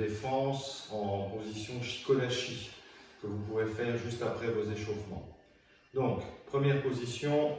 défense en position Shikodashi, que vous pouvez faire juste après vos échauffements. Donc, première position,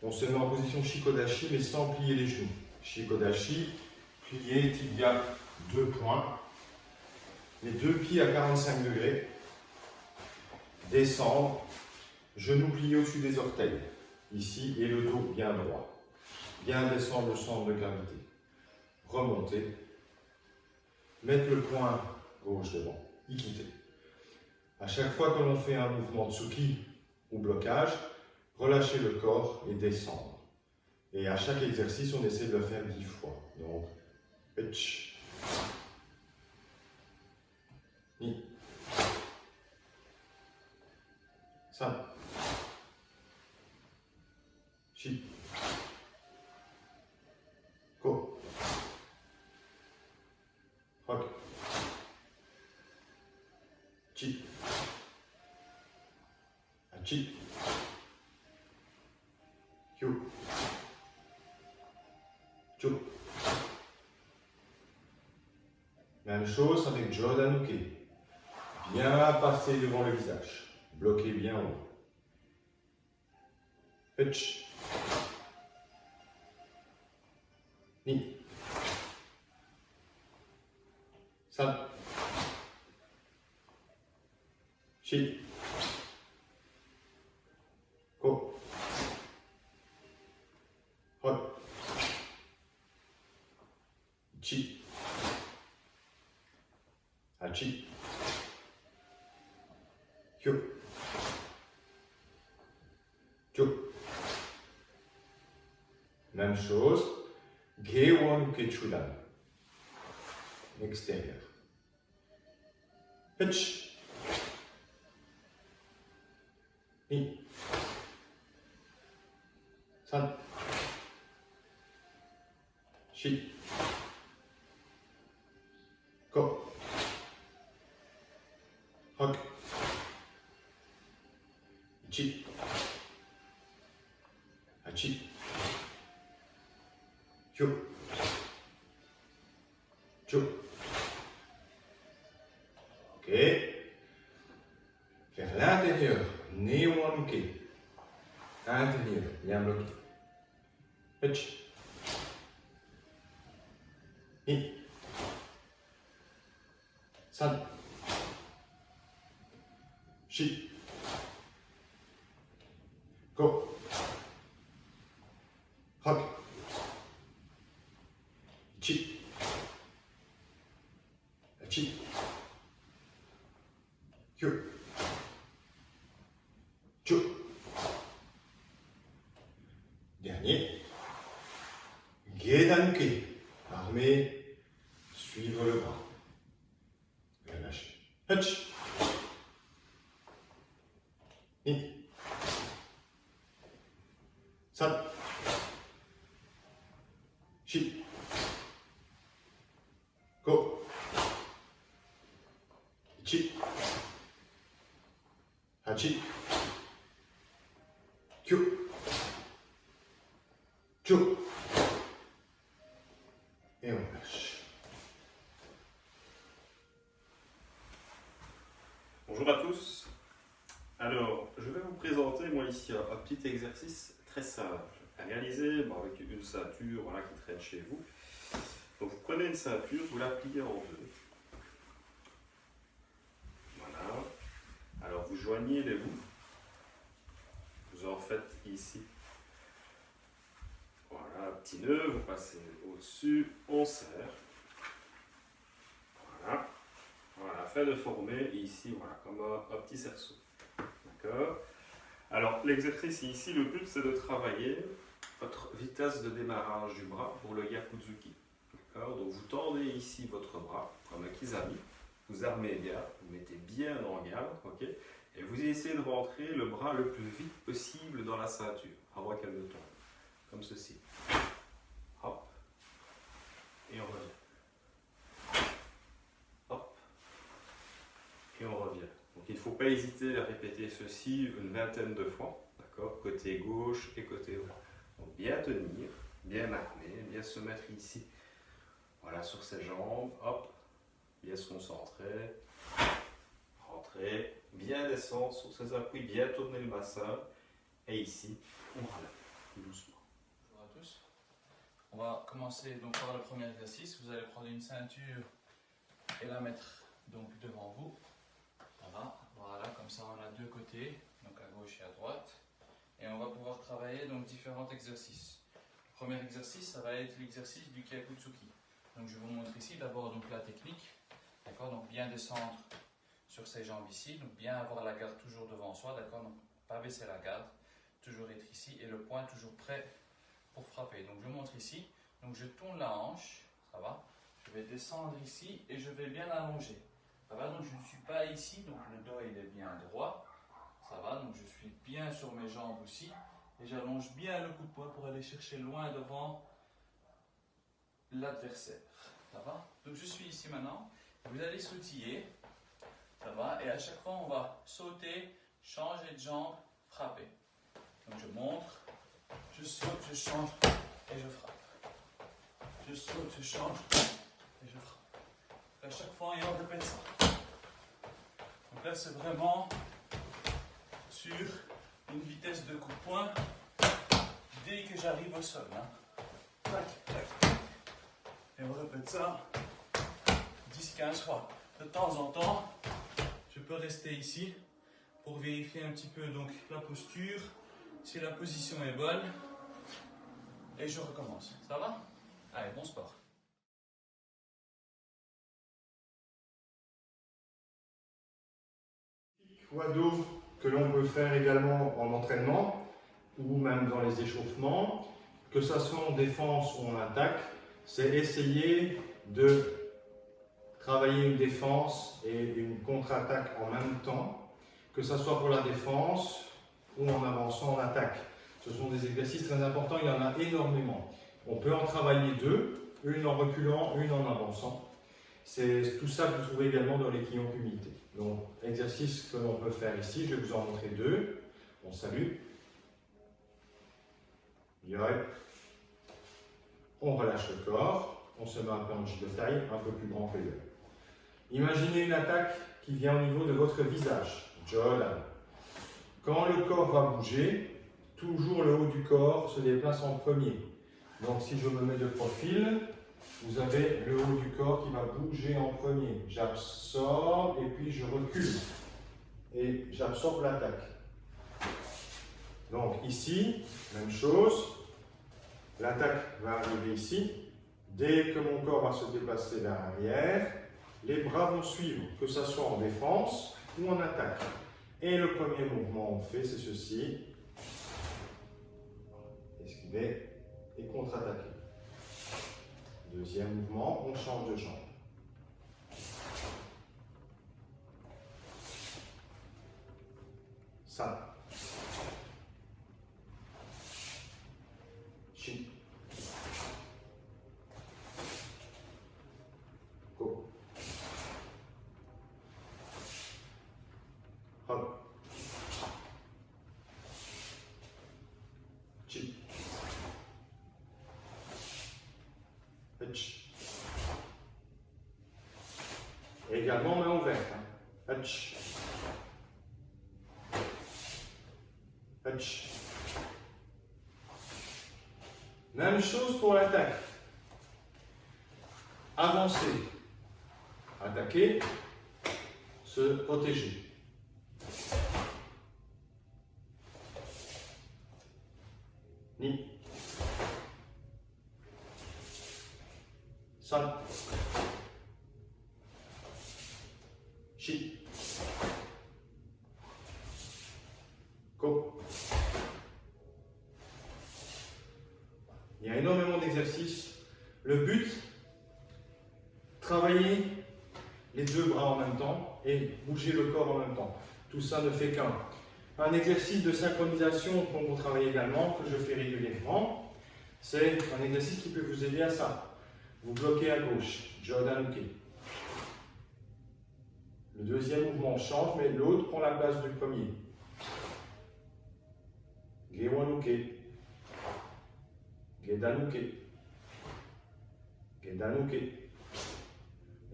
on se met en position Shikodashi, mais sans plier les genoux. Shikodashi, plier, tibia, 2 points, les 2 pieds à 45 degrés, descendre, genoux pliés au-dessus des orteils, ici, et le dos bien droit. Bien descendre le centre de gravité. Remonter, mettre le poing gauche devant, Ikite. À chaque fois que l'on fait un mouvement Tsuki ou blocage, relâchez le corps et descendre. Et à chaque exercice, on essaie de le faire 10 fois. Donc, Etch, Ni, San, Shi, Ko, Hok, Chi, Achi, Kyu, Chu. Même chose avec Jodanuke. Bien passer devant le visage. Bloquez bien haut. Etch. Ni. San. Shi. Ko. Hot. Chi. Hachi. Kyo. Kyo. Même chose. Gewon Kechudan. Extérieur. Hitch. Ni. San. Shi. Ko. Hok. Ichi. Hachi. Kyo. Chu. Ok. Vers l'intérieur. Newanuke. Intérieur. Bien bloqué. Hitch. Ni. San. Shi. Ko. Hok. Ichi. Hachi. Kyo. Chu. Dernier. Gedanke. Armée. Suivre le bras. Relâchez. Hutch. Ni. San. Shi. Ko. Ichi. Hachi. Kyo. Chu. Et on lâche. Bonjour à tous. Alors, je vais vous présenter moi ici un petit exercice très simple à réaliser avec une ceinture voilà, qui traîne chez vous. Donc vous prenez une ceinture, vous la pliez en deux. Voilà. Alors vous joignez les bouts. Vous en faites ici. Voilà, un petit nœud, vous passez au-dessus, on serre. Voilà. Voilà, afin de former ici, voilà, comme un petit cerceau. D'accord? Alors, l'exercice ici, le but c'est de travailler votre vitesse de démarrage du bras pour le Yakuzuki. D'accord? Donc, vous tendez ici votre bras comme un kizami, vous armez bien, vous mettez bien en garde, ok? Et vous essayez de rentrer le bras le plus vite possible dans la ceinture, avant qu'elle ne tombe. Comme ceci. Hop. Et on revient. Hop. Et on revient. Donc il ne faut pas hésiter à répéter ceci une vingtaine de fois, d'accord, côté gauche et côté droit. Donc bien tenir, bien armer, bien se mettre ici, voilà, sur ses jambes, hop, bien se concentrer, rentrer, bien descendre sur ses appuis, bien tourner le bassin. Et ici, on relève doucement. Bonjour à tous. On va commencer donc par le premier exercice. Vous allez prendre une ceinture et la mettre donc devant vous. Voilà, comme ça on a deux côtés, donc à gauche et à droite. Et on va pouvoir travailler donc différents exercices. Le premier exercice, ça va être l'exercice du Kyakusuki. Donc je vous montre ici d'abord donc la technique. D'accord, donc bien descendre sur ses jambes ici, donc bien avoir la garde toujours devant soi, d'accord, donc pas baisser la garde, toujours être ici et le poing toujours prêt pour frapper. Donc je montre ici, donc je tourne la hanche, ça va, je vais descendre ici et je vais bien allonger. Ça va, donc je ne suis pas ici, donc le dos il est bien droit, ça va, donc je suis bien sur mes jambes aussi et j'allonge bien le coup de poing pour aller chercher loin devant l'adversaire. Ça va, donc je suis ici maintenant, vous allez sautiller, ça va, et à chaque fois on va sauter, changer de jambe, frapper. Donc je montre, je saute, je change et je frappe. Je saute, je change et je frappe. À chaque fois, et on répète ça. Donc là, c'est vraiment sur une vitesse de coup de poing dès que j'arrive au sol. Tac, tac. Et on répète ça 10-15 fois. De temps en temps, je peux rester ici pour vérifier un petit peu donc la posture, si la position est bonne. Et je recommence. Ça va? Allez, bon sport. Wado que l'on peut faire également en entraînement ou même dans les échauffements, que ce soit en défense ou en attaque, c'est essayer de travailler une défense et une contre-attaque en même temps, que ce soit pour la défense ou en avançant en attaque. Ce sont des exercices très importants, il y en a énormément. On peut en travailler deux, une en reculant, une en avançant. C'est tout ça que vous trouvez également dans les Kihon Kumite. Donc, exercice que l'on peut faire ici, je vais vous en montrer deux. On salue. Yoi. On relâche le corps. On se met un peu en taille, un peu plus grand que le. Imaginez une attaque qui vient au niveau de votre visage. Jodan. Quand le corps va bouger, toujours le haut du corps se déplace en premier. Donc, si je me mets de profil, vous avez le haut du corps qui va bouger en premier. J'absorbe et puis je recule. Et j'absorbe l'attaque. Donc ici, même chose. L'attaque va arriver ici. Dès que mon corps va se déplacer vers l'arrière, les bras vont suivre, que ce soit en défense ou en attaque. Et le premier mouvement on fait, c'est ceci. Esquiver et contre-attaquer. Deuxième mouvement, on change de jambe. Ça. Chi. Go. Hop. Chi. Hutch. Et également main ouverte. Hutch. Hutch. Même chose pour l'attaque. Avancer. Attaquer. Se protéger. Ni. San. Chi. Ko. Il y a énormément d'exercices. Le but, travailler les deux bras en même temps et bouger le corps en même temps. Tout ça ne fait qu'un. Un exercice de synchronisation qu'on vous travaille également, que je fais régulièrement, c'est un exercice qui peut vous aider à ça. Vous bloquez à gauche, Jodanuke. Le deuxième mouvement change, mais l'autre prend la place du premier. Gewanuke. Gedanuke. Gedanuke.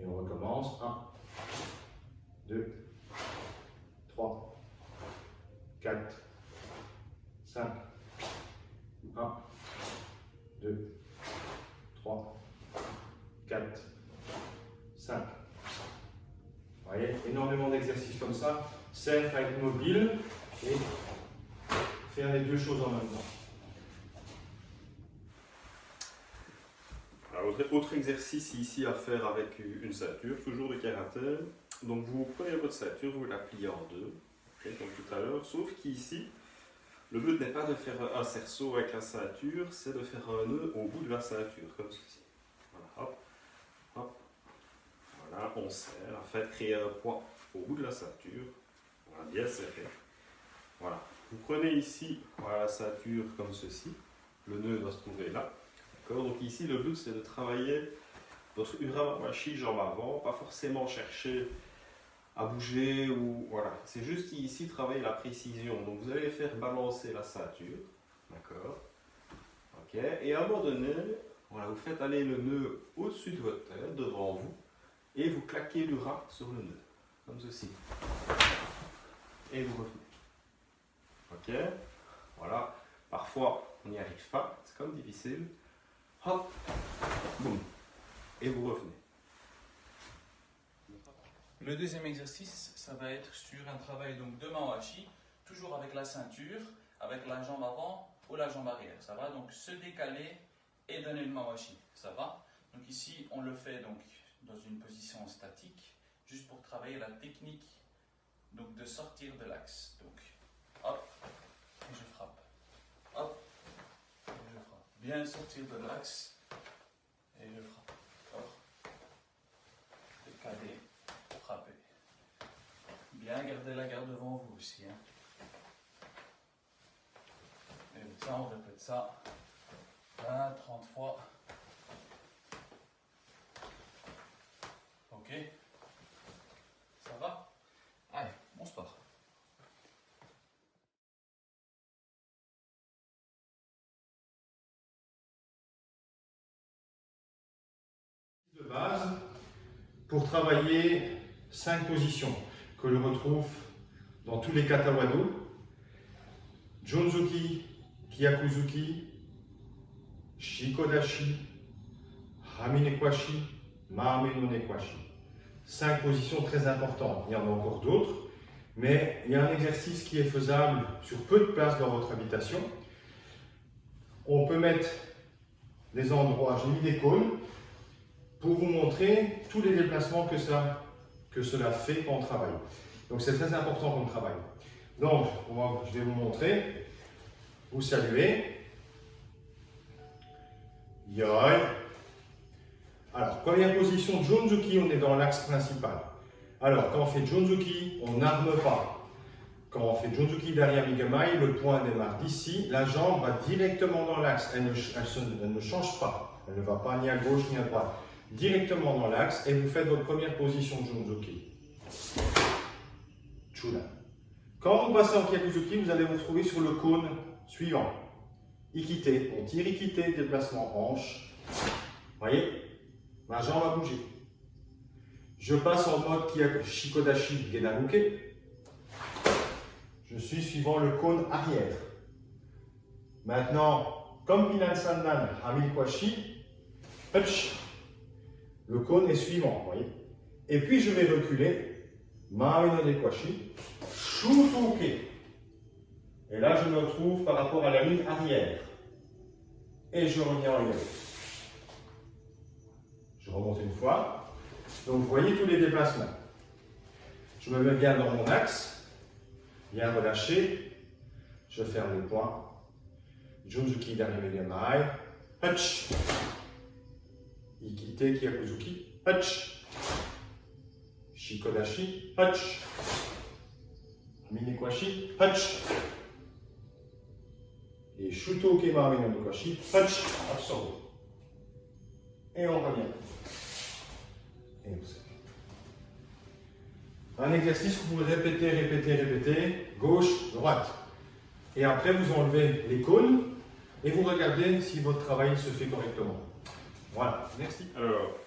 Et on recommence. 1, 2, 3, 4, 5. 1, 2, 3, 4, 5. Vous voyez, énormément d'exercices comme ça. Servent à être mobile et faire les deux choses en même temps. Alors, autre exercice ici à faire avec une ceinture, toujours de karaté. Donc vous prenez votre ceinture, vous la pliez en deux, okay, comme tout à l'heure, sauf qu'ici, le but n'est pas de faire un cerceau avec la ceinture, c'est de faire un nœud au bout de la ceinture, comme ceci. Voilà, hop, hop. Voilà, on serre, en fait, créer un poids au bout de la ceinture. Voilà, bien serré. Voilà. Vous prenez ici voilà, la ceinture comme ceci. Le nœud doit se trouver là. Donc ici, le but, c'est de travailler votre urawashi jambe avant, pas forcément chercher à bouger ou voilà. C'est juste ici travailler la précision. Donc vous allez faire balancer la ceinture, d'accord. Ok. Et à un moment donné, voilà, vous faites aller le nœud au-dessus de votre tête, devant vous, et vous claquez l'ura sur le nœud, comme ceci. Et vous revenez. Ok. Voilà. Parfois, on n'y arrive pas. C'est comme difficile. Hop, boum, et vous revenez. Le deuxième exercice, ça va être sur un travail donc de mawashi, toujours avec la ceinture, avec la jambe avant ou la jambe arrière. Ça va donc se décaler et donner le mawashi. Ça va. Donc ici, on le fait donc dans une position statique, juste pour travailler la technique donc de sortir de l'axe. Donc, hop, et je frappe. Hop. Bien sortir de l'axe et je frappe. D'accord. Décaler, frapper. Bien garder la garde devant vous aussi. Hein. Et ça, on répète ça 20, 30 fois. Ok. Ça va? Allez, on se part. De base pour travailler 5 positions que l'on retrouve dans tous les kata wado: Jonzuki, Kyakuzuki, Shikodashi, Haminekwashi, Maame no Nekwashi. 5 positions très importantes. Il y en a encore d'autres, mais il y a un exercice qui est faisable sur peu de place dans votre habitation. On peut mettre des endroits, j'ai mis des cônes, pour vous montrer tous les déplacements que cela fait quand on travaille. Donc c'est très important comme travail. Donc, je vais vous montrer. Vous saluez. Yoi. Alors, première position, Jonzuki, on est dans l'axe principal. Alors, quand on fait Jonzuki, on n'arme pas. Quand on fait Jonzuki derrière Migamai, le point démarre d'ici. La jambe va directement dans l'axe. Elle ne change pas. Elle ne va pas ni à gauche ni à droite. Directement dans l'axe et vous faites votre première position de Jonzuki. Chula. Quand vous passez en Kyakuzuki, vous allez vous retrouver sur le cône suivant. Ikite. On tire Ikite, déplacement hanche. Voyez, ma jambe a bougé. Je passe en mode Shikodashi Genaruke. Je suis suivant le cône arrière. Maintenant, comme Pinan Sandan Hamikwashi, le cône est suivant, vous voyez. Et puis je vais reculer, Maame no Nekwashi, Shutoke. Et là je me retrouve par rapport à la ligne arrière. Et je reviens en yoi. Je remonte une fois. Donc vous voyez tous les déplacements. Je me mets bien dans mon axe, bien relâché. Je ferme les poings. Jonzuki d'arriver Gemai. Hutch. Ikite Kyakuzuki, Hutch. Shikodashi, Hutch. Minekwashi, Hutch. Et Shuto Kemari no Nekwashi, Hutch, absorbe. Et on revient. Et vous savez. Un exercice que vous pouvez répéter, gauche, droite. Et après, vous enlevez les cônes et vous regardez si votre travail se fait correctement. Voilà, merci. Alors,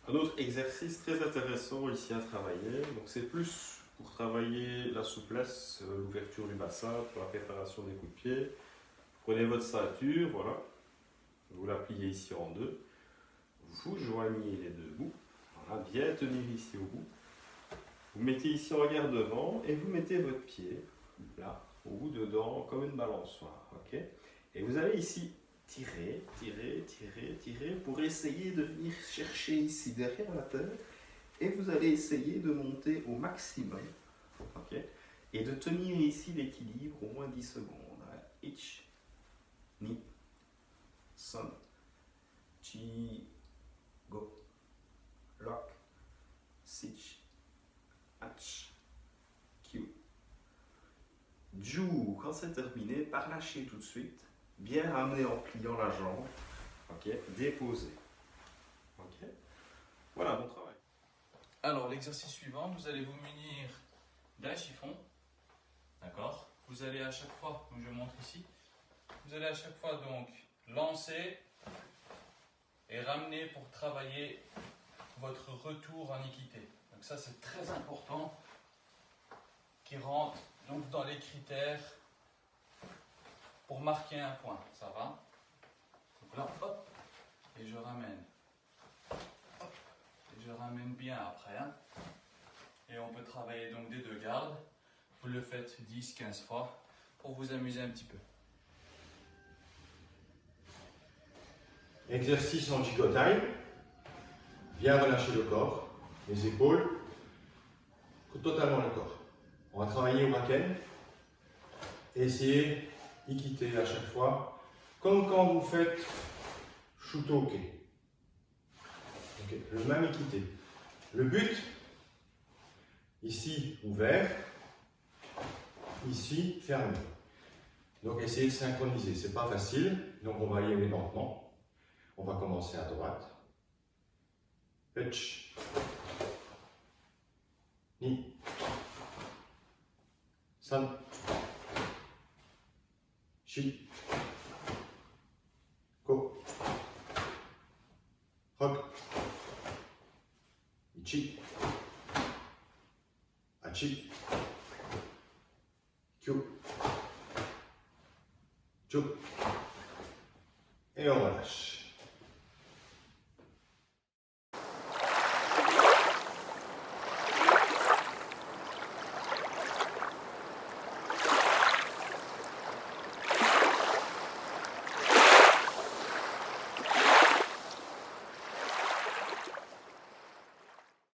Un autre exercice très intéressant ici à travailler, donc c'est plus pour travailler la souplesse, l'ouverture du bassin, pour la préparation des coups de pied. Prenez votre ceinture, voilà, vous la pliez ici en deux, vous joignez les deux bouts, voilà, bien tenir ici au bout. Vous mettez ici en regard devant et vous mettez votre pied là, au bout dedans, comme une balançoire, ok? Et vous allez ici tirer, tirer, tirer, tirer pour essayer de venir chercher ici derrière la tête et vous allez essayer de monter au maximum, ok? Et de tenir ici l'équilibre au moins 10 secondes. Ich, ni, son, chi, go, lock, sich, ach, Q. Ju, quand c'est terminé, par lâcher tout de suite, bien ramener en pliant la jambe, ok, déposer. Ok, voilà, bon travail. Alors, l'exercice suivant, vous allez vous munir d'un chiffon. D'accord? Vous allez à chaque fois, comme je montre ici, vous allez à chaque fois donc lancer et ramener pour travailler votre retour en équité. Donc ça c'est très important, qui rentre donc dans les critères pour marquer un point. Ça va? Donc là, hop, et je ramène. Hop, et je ramène bien après. Hein. Et on peut travailler donc des deux gardes. Vous le faites 10-15 fois pour vous amuser un petit peu. Exercice en Jigotai. Bien relâcher le corps, les épaules, totalement le corps. On va travailler au raken. Essayez Ikite à chaque fois, comme quand vous faites Shutoke. Okay. Le même Ikite. Le but, ici ouvert, ici fermé. Donc essayez de synchroniser, c'est pas facile, donc on va y aller lentement. On va commencer à droite. Hutch. Ni. San. Shi. Ko. Hok. Ichi. Achi. Kyo. Chuk. Et on relâche.